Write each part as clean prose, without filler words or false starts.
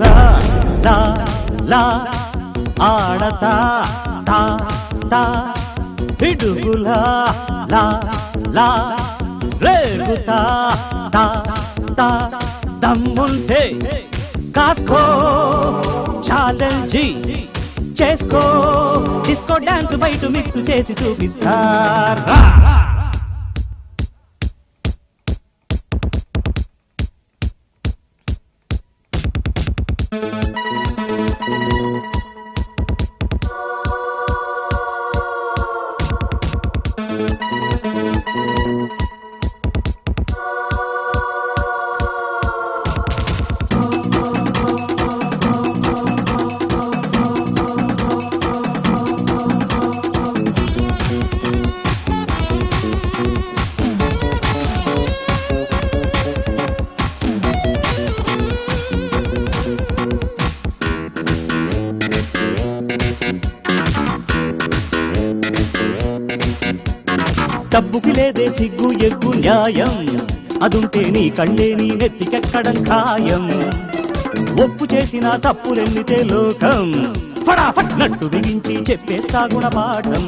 పిడుగులా లా లా ఆడతా తా తా పిడుగులా లా లా రేగుతా తా తా దమ్ముంటే కాస్కో ఛాలెంజీ చేసుకో డిస్కో డాన్స్ బయట మిక్స్ చేసి చూపిస్తారా డబ్బుకి లేదే సిగ్గు ఎగ్గు న్యాయం అదుంటే నీ కళ్ళే నీ నెత్తికెక్కడం ఖాయం ఒప్పు చేసిన తప్పులెన్నితే లోకం ఫటాఫట్ నట్టు బిగించి చెప్పేస్తా గుణపాఠం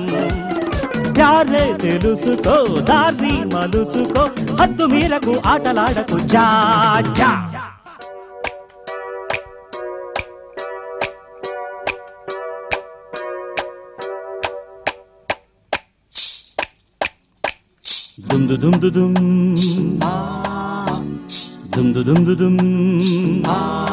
ప్యారే తెలుసుకో దారి మలుచుకో హద్దు మీరకు ఆటలాడకు జా జా dum dum dum dum dum dum dum dum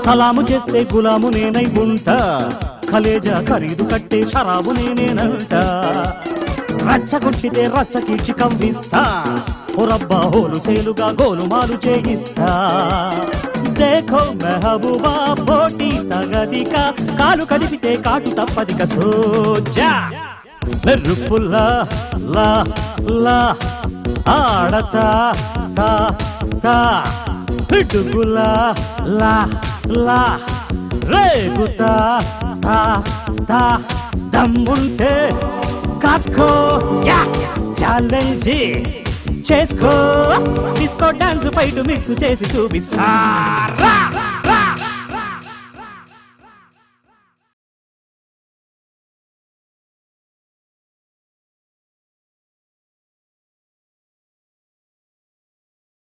సలాము చేస్తే గులాము నేనై ఉంటా కలేజా ఖరీదు కట్టే షరాబు నేనేనంట రచ్చగొట్టితే రచ్చ కీర్చి కవ్విస్తా ఓరబ్బా హోలు సేలుగా గోలుమాలు చేయిస్తా దేఖో మెహబూబా పోటీ తగదిక కాలు కదిపితే కాటు తప్పదిక సోజా మెరుపుల్లా లా లా ఆడతా తా తా పిడుగులా లా లా రేగుతా తా తా దమ్ముంటే కాస్కో యా ఛాలెంజీ చేసుకో డిస్కో డాన్స్ బయట మిక్స్ చేసి చూపిస్తారా